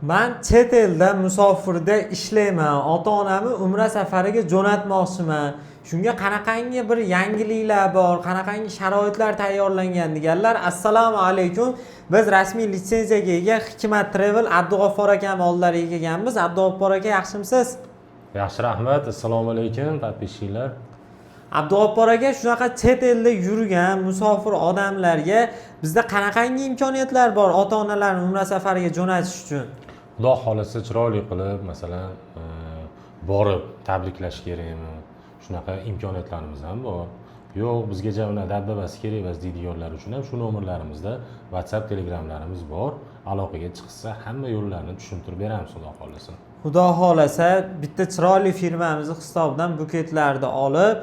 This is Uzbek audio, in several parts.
Men chet elda musofirda ishlayman. Ota-onamni umra safariga jo'natmoqchiman. Shunga qanaqangi bir yangiliklar bor, qanaqangi sharoitlar tayyorlangan deganlar. Assalomu alaykum. Biz rasmiy litsenziyaga ega Hikmat Travel Abdug'offar akam oldilariga kelganmiz. Abdug'offar aka, yaxshimisiz? Yaxshi, rahmat. Assalomu alaykum, podpischilar. Abdug'offar aka, shunaqa chet elda yurgan musofir odamlarga bizda qanaqangi imkoniyatlar bor ota-onalarni umra safariga jo'natish uchun? Xudo xolasa chiroyli qilib, masalan, borib tabriklash kerakmi? Shunaqa imkoniyatlarimiz ham bor. Yo'q, bizga javna dabdabasi kerak emas deydiganlar uchun ham shu nomerlarimizda WhatsApp, Telegramlarimiz bor. Aloqaga chiqsa hamma yo'llarni tushuntirib beramiz, xudo xolasa. Xudo xolasa bitta chiroyli firmamizni hisobidan buketlarni olib,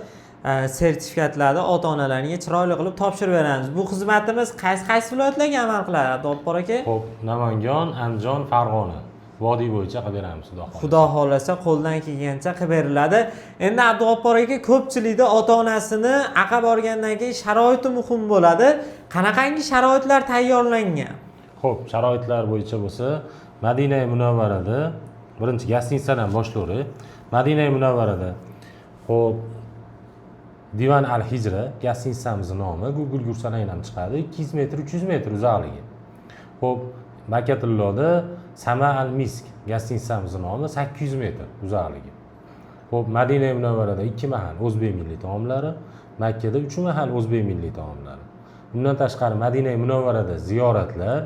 sertifikatlarni ota-onalarga chiroyli qilib topshirib beramiz. Bu xizmatimiz qaysi viloyatlarga amal qiladi, Abdug'offar aka? Xo'p, Namangan, Andijon, Farg'ona vodiy bo'yicha qilib beramiz, xudo xolasa. Xudo xolasa qo'ldan kelgancha qilib beriladi. Endi Abdug'offar aka, ko'pchilikda ota-onasini aqab borgandan keyin sharoiti muhim bo'ladi. Qanaqangi sharoitlar tayyorlangan? Xo'p, sharoitlar bo'yicha bo'lsa, Madina Munavvarada birinchi gostinitsadan boshlaylik. Madina Munavvarada. Xo'p, Divan Al-Hijra gostinitsamizning nomi Google yursangiz ham chiqadi. 200 metr, 300 metr uzoqligi. Xo'p, Makatulloda Sama Al-Misk gostinitsamizning nomi 800 metr uzoqligi. Xo'p, Madina Munavvarada 2 mahal o'zbek milliy taomlari, Makkada 3 mahal o'zbek milliy taomlari. Bundan tashqari Madina Munavvarada ziyoratlar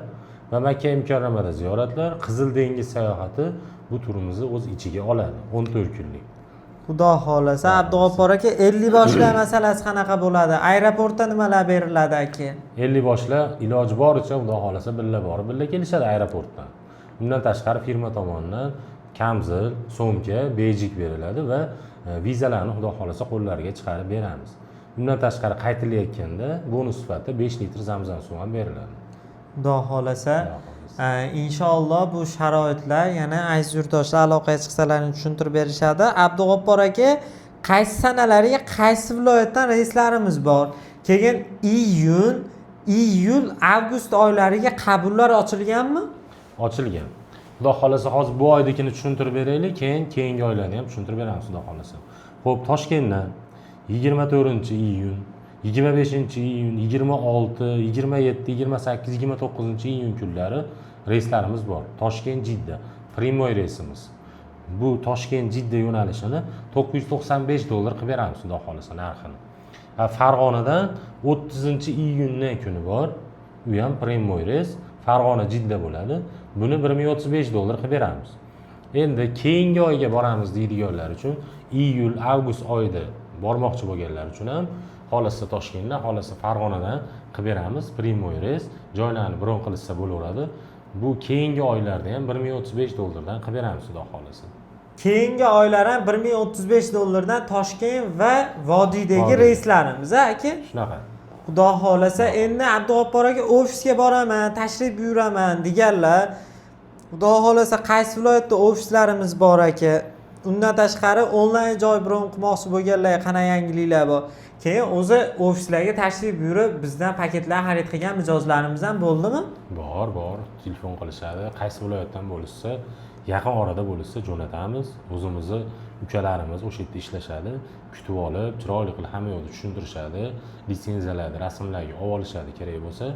va Makka Mukarramada ziyoratlar, Qizil dengiz sayohati bu turimizni o'z ichiga oladi. 14 kunlik. Xudo xolasa, Abdug'offar aka, 50 boshlar masalasi qanaqa bo'ladi? Aeroportda nimalar beriladi aka? 50 boshlar iloji boricha xudo xolasa billa borib, billa kelishadi aeroportdan. Bundan tashqari firma tomonidan kamzil, so'mka, bejik beriladi va vizalarni xudo xolasa qo'llariga chiqarib beramiz. Bundan tashqari qaytilayotganda bonus sifatida 5 litr zamzam suvi ham beriladi. Xudo xolasa, inshaalloh bu sharoitlar yana aziz yurtdoshlar aloqaga chiqsalarini tushuntirib berishadi. Abdug'offar aka, qaysi sanalarga qaysi viloyatdan reyslarimiz bor? Keyin iyun, iyul, avgust oylariga qabullar ochilganmi? Ochilgan. Xudo xolasa hozir bu oydagini tushuntirib beraylik, keyin keyingi oylarni ham tushuntirib beramiz, xudo xolasa. Xo'p, Toshkentdan 24-iyun, 25-iyun, 26, 27, 28, 29-iyun kunlari reyslarimiz bor. Toshkent-Jidda primoy reysimiz. Bu Toshkent-Jidda yo'nalishini $995 qilib beramiz, xudo xolasa narxini. Farg'onadan 30-iyundan kuni bor. U ham primoy reys, Farg'ona-Jidda bo'ladi. Buni $1035 qilib beramiz. Endi keyingi oyga boramiz deydiganlar uchun iyul, avgust oyida bormoqchi bo'lganlar uchun ham xolasa Toshkentdan, xolasa Farg'onadan qilib beramiz. Primoy reys, joylarni bron qilsa bo'laveradi. Bu keyingi oylarda ham $1035 dan qilib beramiz, xudo xolasa. Keyingi oylar ham $1035 dan Toshkent va vodiydagi reyslarimiz, aka? Shunaqa. Xudo xolasa, endi Abdug'offar aka, ofisga boraman, tashrif buyuraman deganlar. Xudo xolasa, qaysi viloyatda ofislarimiz bor aka? Undan tashqari onlayn joy bron qilmoqchi bo'lganlar qana yangiliklar bor. Keyin o'zi ofislarga tashrif buyurib, bizdan paketlar xarid qilgan mijozlarimiz ham bo'ldimi? Bor. Telefon qilishadi. Qaysi viloyatdan bo'lsa, yaqin orada bo'lsa jo'natamiz. O'zimizni ukalarimiz o'sha yerda ishlashadi. Kutib olib, chiroyli qilib hamma yo'lni tushuntirishadi. Litsenziyalarni, rasmlarga olishadi kerak bo'lsa,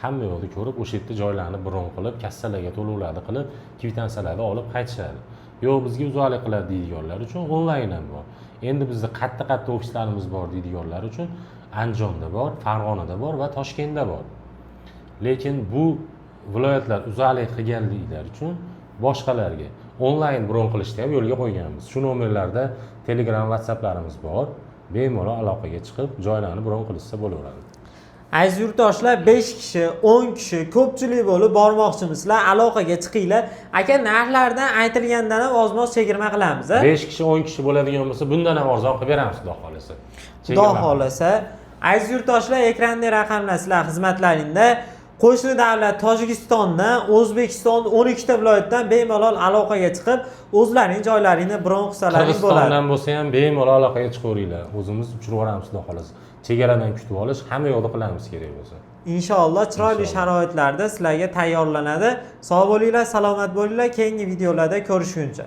hamma yo'lni ko'rib, o'sha yerda joylarni bron qilib, kassalarga to'lovlarni qilib, kvitansiyalarni olib qaytishadi. Yo'q, bizga uzoqlik qiladi deydiganlar uchun onlayn ham bor. Endi bizda qatta ofislarimiz bor deydiganlar uchun Andijonda bor, Farg'onada bor va Toshkentda bor. Lekin bu viloyatlar uzoqlik qilganliklar uchun boshqalarga onlayn bron qilishni ham yo'lga qo'yganmiz. Shu nomerlarda Telegram, WhatsApplarimiz bor. Bemalol aloqaga chiqib, joylarni bron qilishsa bo'laveradi. Aziz yurtdoshlar, 5 kishi, 10 kishi ko'pchilik bo'lib bormoqchimisizlar, aloqaga chiqinglar. Aka, narxlardan aytilgandan ham ozmoz chegirma qilamiz, a? 5 kishi, 10 kishi bo'ladigan bo'lsa, bundan ham arzon qilib beramiz, xudo xolasa. Xudo xolasa. Aziz yurtdoshlar, ekranda raqamlar sizlar xizmatlaringda. Qo'shni davlat Tojikistondan, O'zbekiston 12 ta viloyatdan bemalol aloqaga chiqib, o'zlarining joylarini bron qilsalaring bo'ladi. Qirg'izistondan bo'lsa ham bemalol aloqaga chiqaveringlar. O'zimiz uchirib yuboramiz, xudo xolasa. chegaradan kutib olish hamma yoqda qilamiz kerak bo'lsa. Inshaalloh chiroyli Inshaalloh. sharoitlarda sizlarga tayyorlanadi. Sog' bo'linglar, salomat bo'linglar. Keyingi videolarda ko'rishguncha.